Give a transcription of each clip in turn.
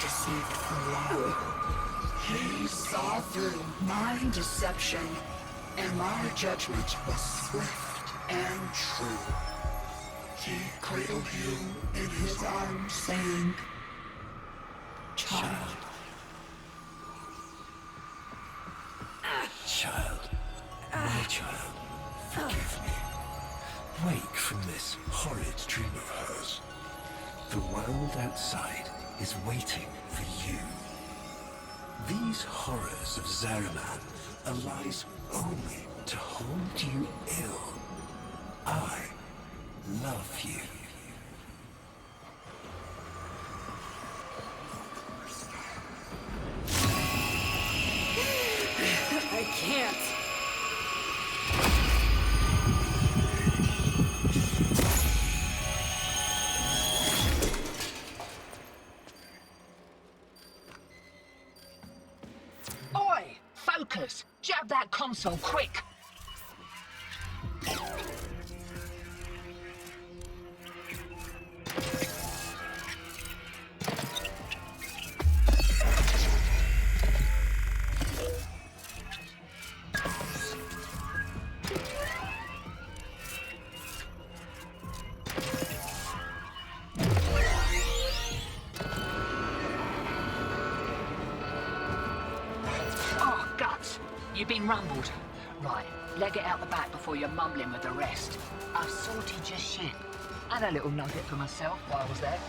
deceived for long. He saw through my deception, and my judgment was swift and true. He cradled you in his arms, saying, "Child." Child, my child, forgive me. Wake from this horrid dream of hers. The world outside is waiting for you. These horrors of Zariman are lies only to hold you ill. I love you. I can't. Oi! Focus! Jab that console, quick! Oh, guts! You've been rumbled. Right, leg it out the back before you're mumbling with the rest. I've sorted your shit. And a little nugget for myself while I was there.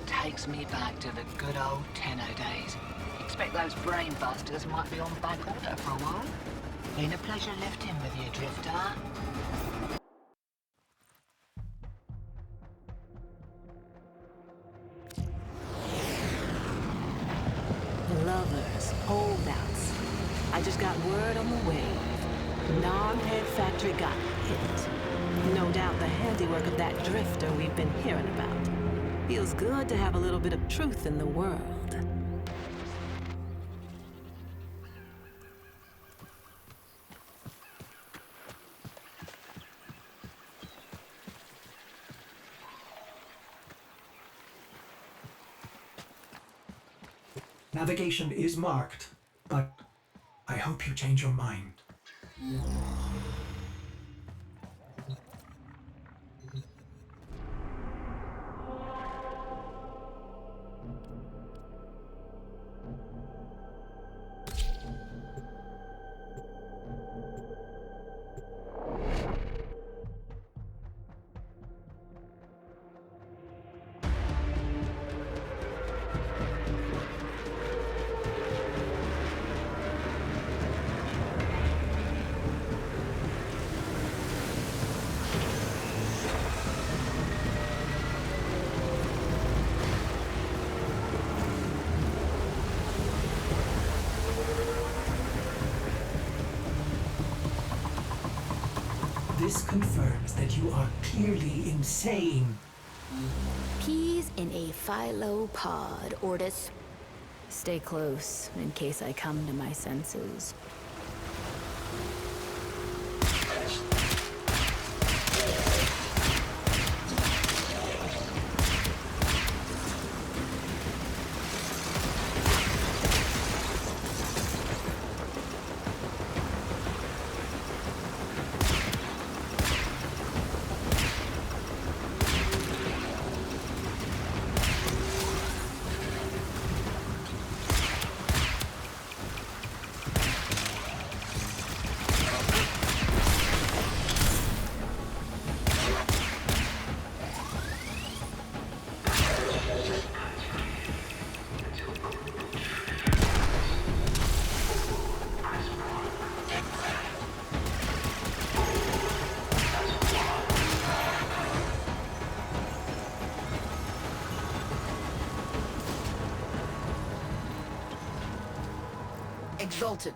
Takes me back to the good old Tenno days. Expect those brain busters might be on back order for a while. Been a pleasure lifting with you, Drifter. Lovers, holdouts. I just got word on the way. Noghead Factory got hit. No doubt the handiwork of that drifter we've been hearing about. Feels good to have a little bit of truth in the world. Navigation is marked, but I hope you change your mind. This confirms that you are clearly insane. Peas in a phylopod, Ortis. Stay close, in case I come to my senses. Exalted.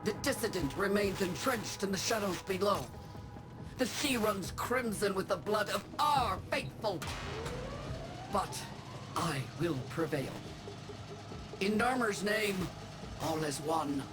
The dissident remains entrenched in the shadows below. The sea runs crimson with the blood of our faithful. But I will prevail. In Dharmer's name, all is one.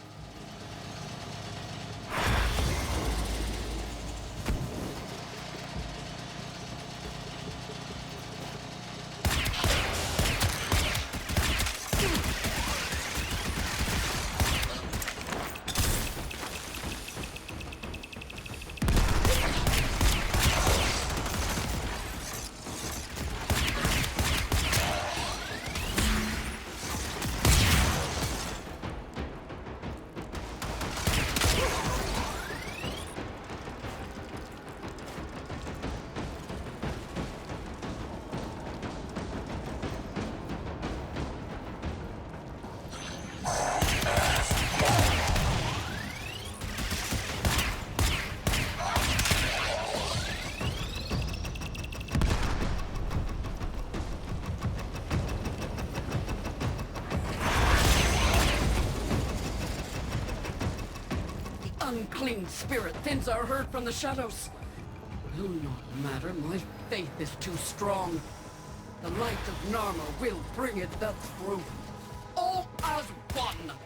Unclean spirit thins our herd from the shadows. Will not matter, my faith is too strong. The light of Narmer will bring it through. All as one!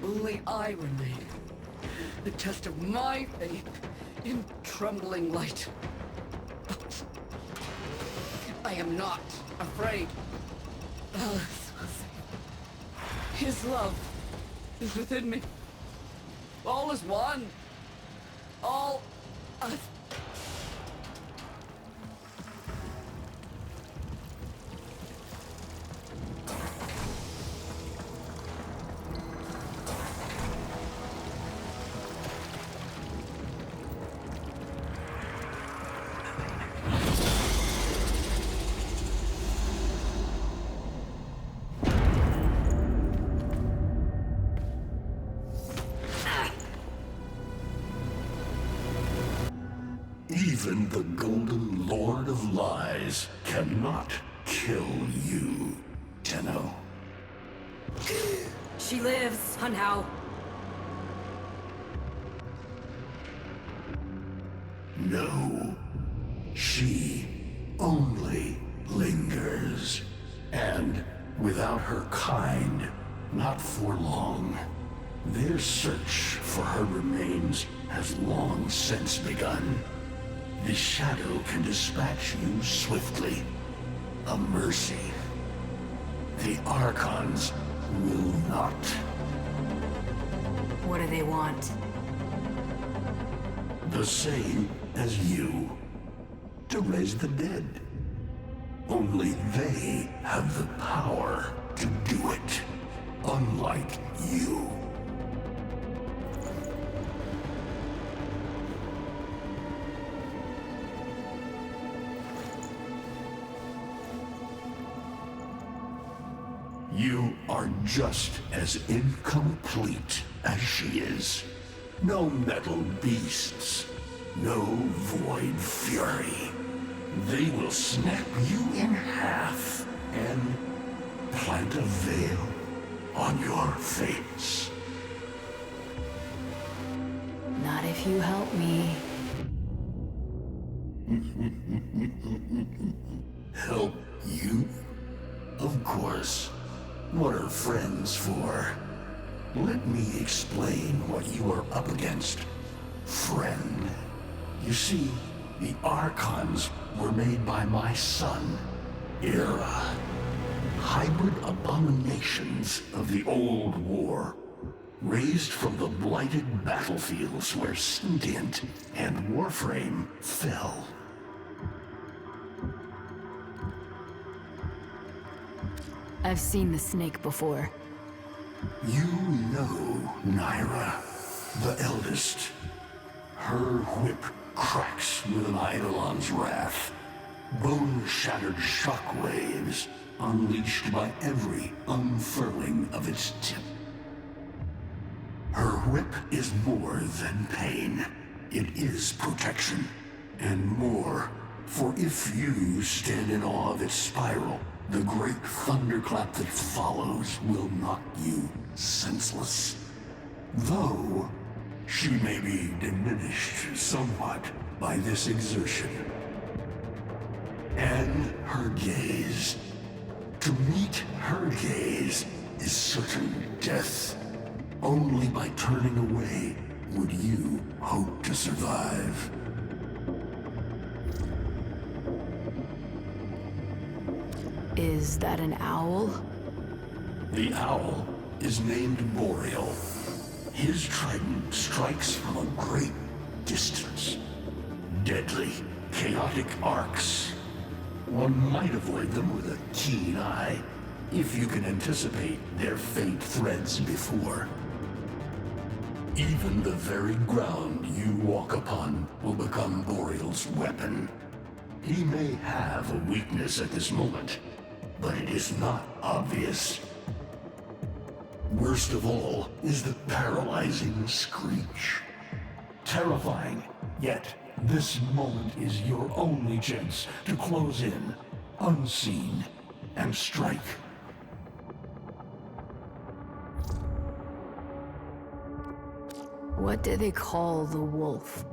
Only I remain. The test of my faith in trembling light. But I am not afraid. His love is within me. All is one. All us. Even the Golden Lord of Lies cannot kill you, Tenno. She lives, somehow. No, she only lingers. Without her kind, not for long. Their search for her remains has long since begun. The Shadow can dispatch you swiftly. A mercy. The Archons will not. What do they want? The same as you. To raise the dead. Only they have the power to do it. Unlike you. You are just as incomplete as she is. No metal beasts, no void fury. They will snap you in half and plant a veil on your face. Not if you help me. Help you? Of course. What are friends for? Let me explain what you are up against, friend. You see, the Archons were made by my son, Era. Hybrid abominations of the old war, raised from the blighted battlefields where Sentient and Warframe fell. I've seen the snake before. You know Naira, the eldest. Her whip cracks with an Eidolon's wrath. Bone-shattered shockwaves unleashed by every unfurling of its tip. Her whip is more than pain. It is protection. And more, for if you stand in awe of its spiral, the great thunderclap that follows will knock you senseless. Though, she may be diminished somewhat by this exertion. And her gaze. To meet her gaze is certain death. Only by turning away would you hope to survive. Is that an owl? The owl is named Boreal. His trident strikes from a great distance. Deadly, chaotic arcs. One might avoid them with a keen eye, if you can anticipate their faint threads before. Even the very ground you walk upon will become Boreal's weapon. He may have a weakness at this moment, but it is not obvious. Worst of all is the paralyzing screech. Terrifying, yet this moment is your only chance to close in, unseen, and strike. What do they call the wolf?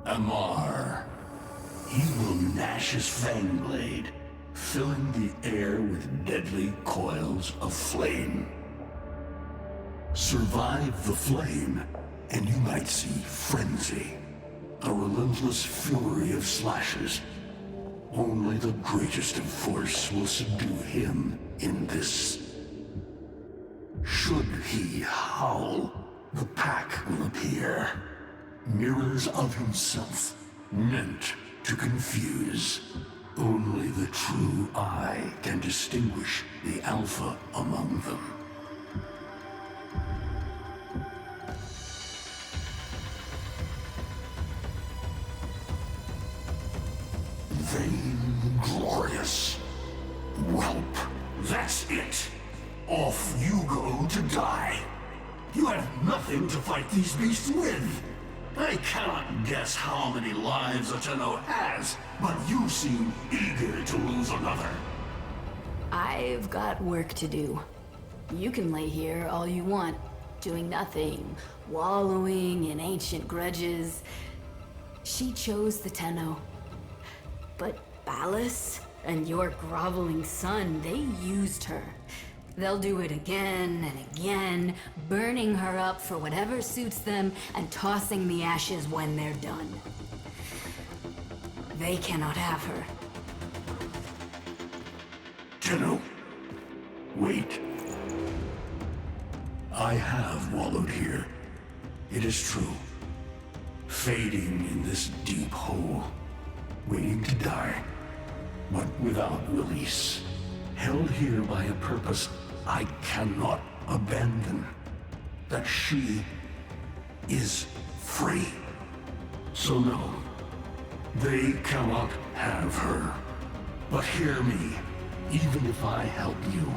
Amar. He will gnash his fang blade, filling the air with deadly coils of flame. Survive the flame, and you might see frenzy. A relentless fury of slashes. Only the greatest of force will subdue him in this. Should he howl, the pack will appear. Mirrors of himself, meant to confuse. Only the true eye can distinguish the alpha among them. Vainglorious. Whelp, that's it. Off you go to die. You have nothing to fight these beasts with. I cannot guess how many lives a Tenno has, but you seem eager to lose another. I've got work to do. You can lay here all you want, doing nothing, wallowing in ancient grudges. She chose the Tenno. But Ballas? and your groveling son, they used her. They'll do it again and again, burning her up for whatever suits them and tossing the ashes when they're done. They cannot have her. Tenno, wait. I have wallowed here. It is true. Fading in this deep hole, waiting to die, but without release. Held here by a purpose I cannot abandon. That she is free. So no, they cannot have her. But hear me, even if I help you,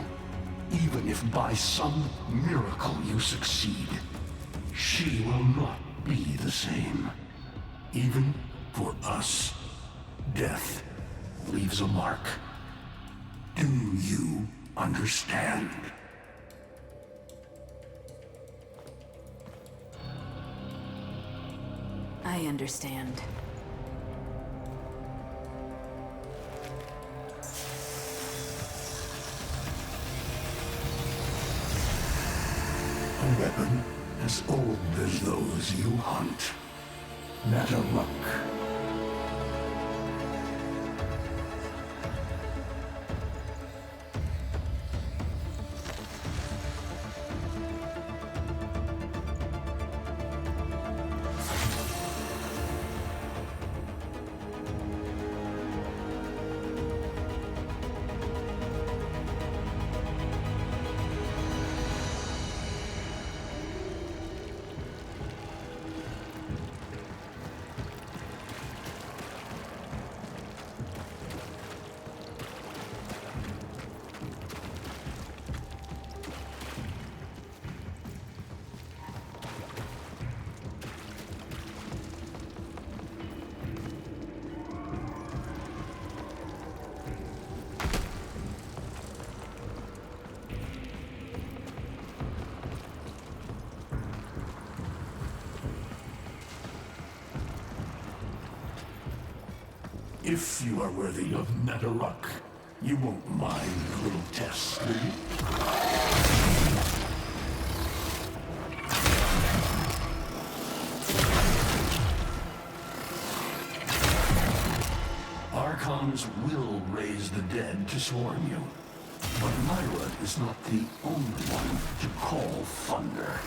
even if by some miracle you succeed, she will not be the same. Even for us, death leaves a mark. Do you understand? I understand. A weapon as old as those you hunt. Nataruk. If you are worthy of Nataruk, you won't mind a little test, will you? Archons will raise the dead to swarm you. But Myra is not the only one to call thunder.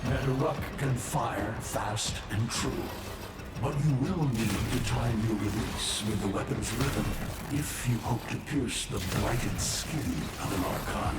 Nataruk can fire fast and true, but you will need to time your release with the weapon's rhythm if you hope to pierce the blighted skin of an Archon.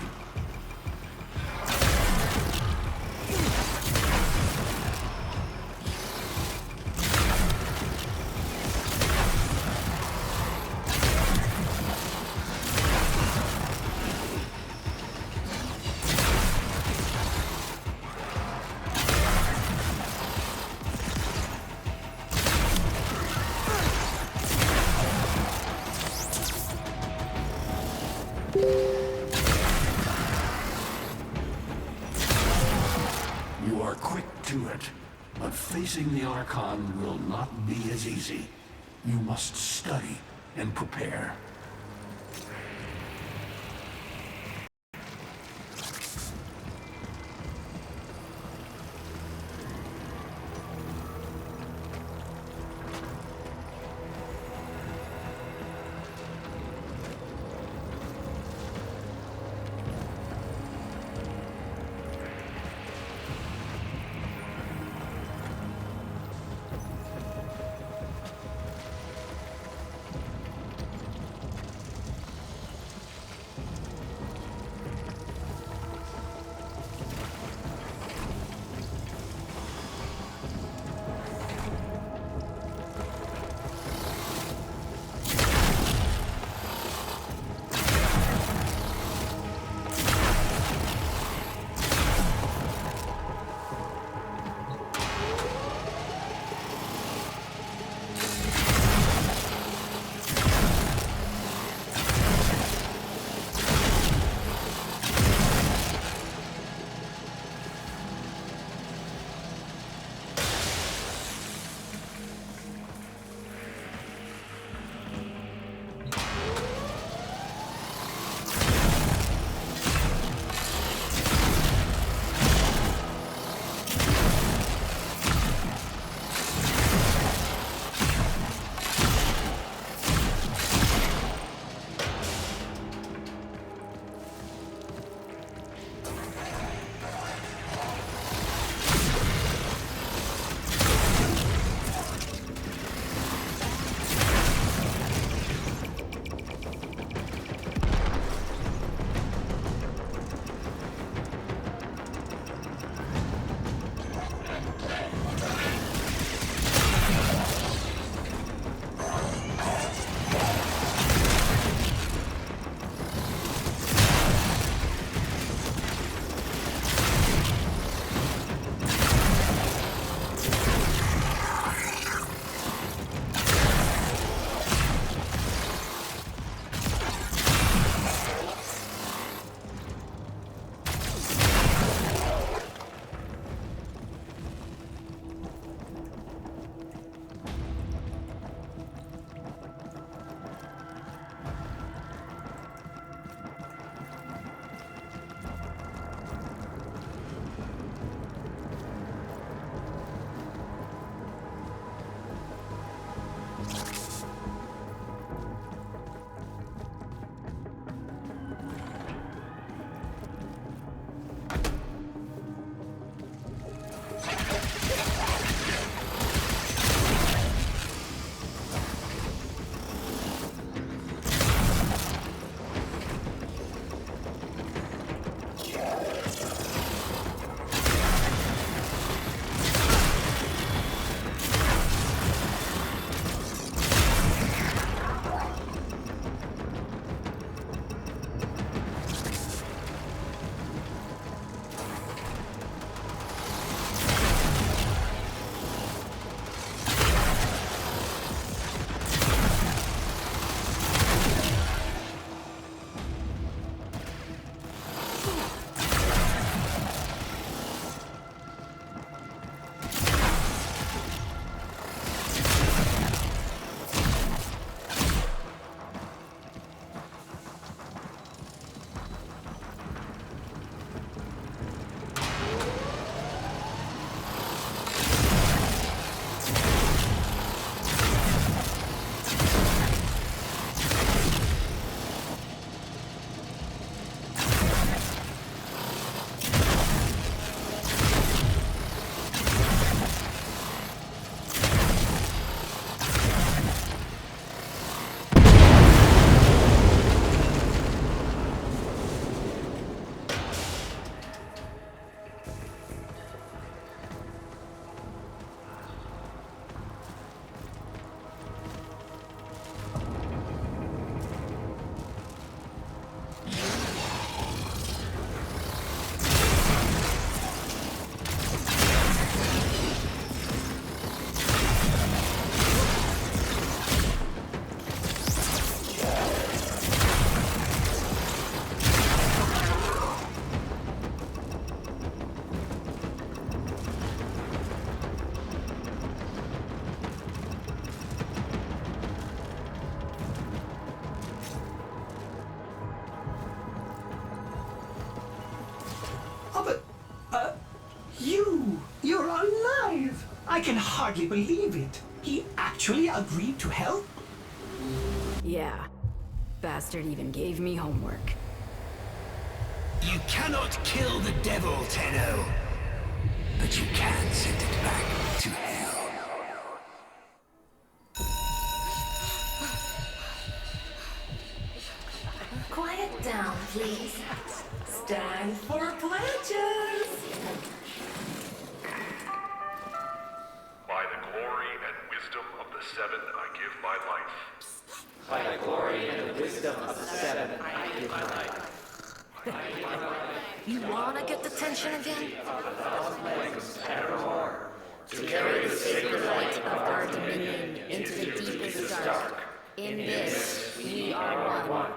You are quick to it, but facing the Archon will not be as easy. You must study and prepare. I can hardly believe it. He actually agreed to help? Yeah. Bastard even gave me homework. You cannot kill the devil, Tenno. But you can send it back to hell. Quiet down, please. Stand for pledges. By the glory and wisdom of the Seven, I give my life. By the glory and the wisdom of the Seven, I give my life. You wanna get the tension again? Evermore. To carry the sacred light of our dominion into the deepest dark. In this, we are one.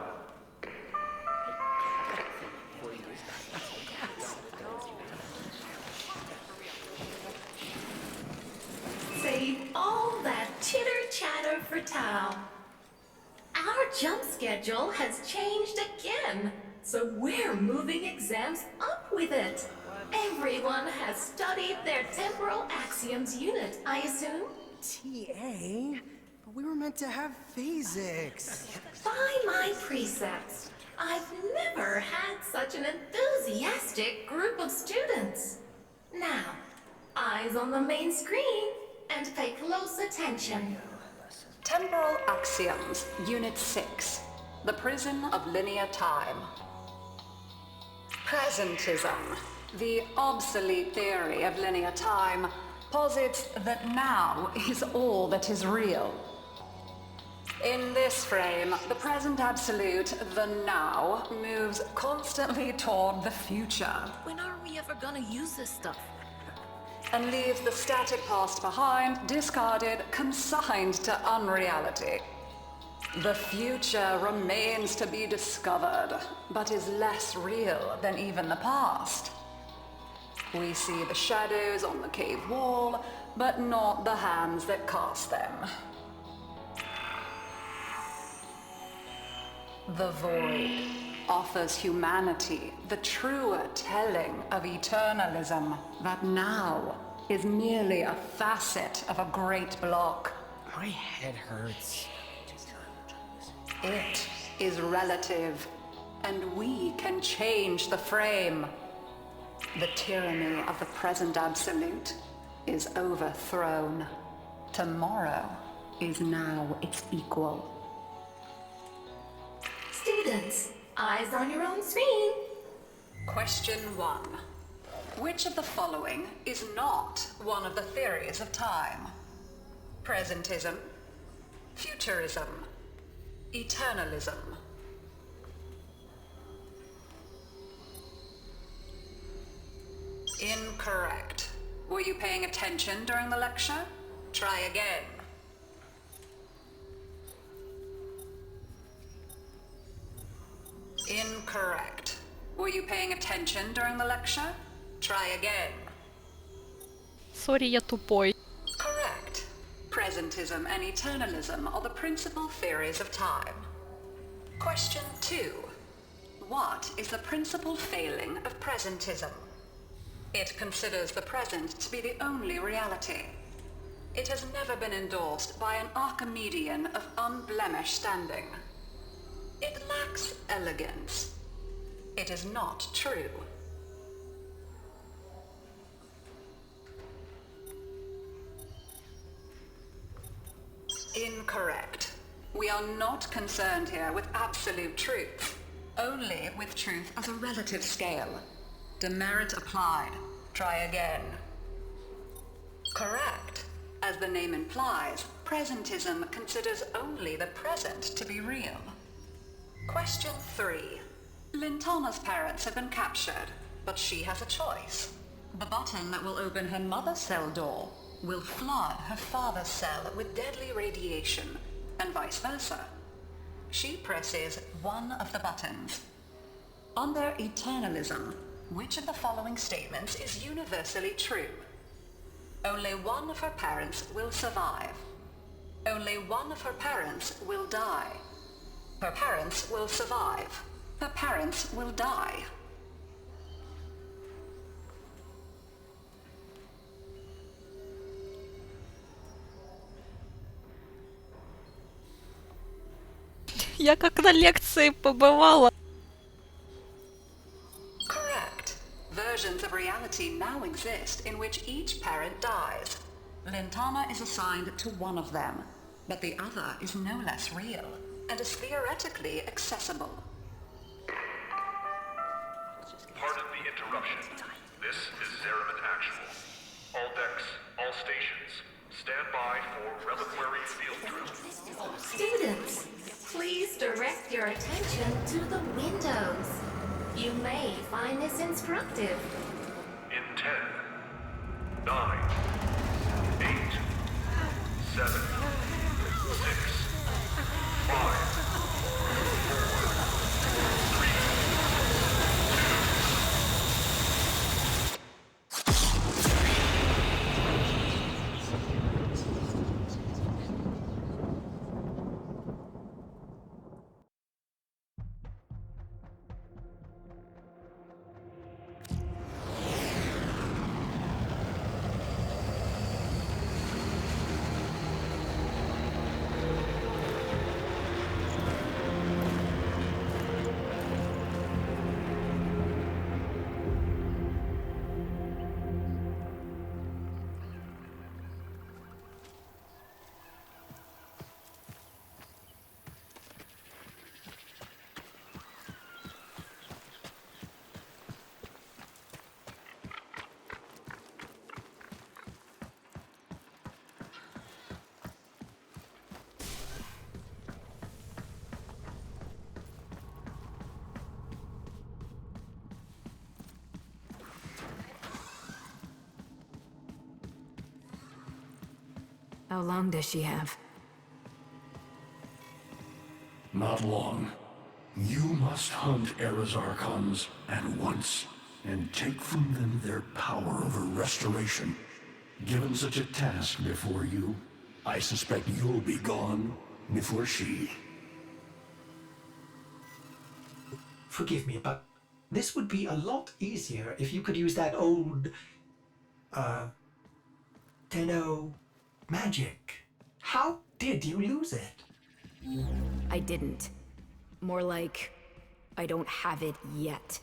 Save all that chitter-chatter for Tao. Our jump schedule has changed again, so we're moving exams up with it. Everyone has studied their temporal axioms unit, I assume? TA? But we were meant to have physics. By my precepts, I've never had such an enthusiastic group of students. Now, eyes on the main screen and pay close attention. Temporal Axioms, Unit 6. The Prison of Linear Time. Presentism, the obsolete theory of linear time, posits that now is all that is real. In this frame, the present absolute, the now, moves constantly toward the future. When are we ever gonna use this stuff? And leaves the static past behind, discarded, consigned to unreality. The future remains to be discovered, but is less real than even the past. We see the shadows on the cave wall, but not the hands that cast them. The void offers humanity the truer telling of eternalism that now is merely a facet of a great block. My head hurts. It is relative, and we can change the frame. The tyranny of the present absolute is overthrown. Tomorrow is now its equal. Students, eyes on your own screen. Question 1. Which of the following is not one of the theories of time? Presentism, futurism, eternalism. Incorrect. Were you paying attention during the lecture? Try again. Incorrect. Were you paying attention during the lecture? Try again. Сори, я тупой. Correct. Presentism and eternalism are the principal theories of time. Question 2. What is the principal failing of presentism? It considers the present to be the only reality. It has never been endorsed by an Archimedean of unblemished standing. It lacks elegance. It is not true. Incorrect. We are not concerned here with absolute truth, only with truth as a relative scale. Demerit applied. Try again. Correct. As the name implies, presentism considers only the present to be real. Question 3. Lintana's parents have been captured, but she has a choice. The button that will open her mother's cell door will flood her father's cell with deadly radiation, and vice versa. She presses one of the buttons. Under eternalism, which of the following statements is universally true? Only one of her parents will survive. Only one of her parents will die. Her parents will survive. Her parents will die. Я как на лекции побывала. Correct. Versions of reality now exist in which each parent dies. Lintana is assigned to one of them, but the other is no less real and is theoretically accessible. Pardon the interruption. This is Zeraman Actual. All decks, all stations, stand by for reliquary field drill. Students, please direct your attention to the windows. You may find this instructive. In 10, 9, 8, 7, 6, 5, How long does she have? Not long. You must hunt Era's Archons at once, and take from them their power over restoration. Given such a task before you, I suspect you'll be gone before she. Forgive me, but this would be a lot easier if you could use that old, Tenno magic. How did you lose it? I didn't. More like, I don't have it yet.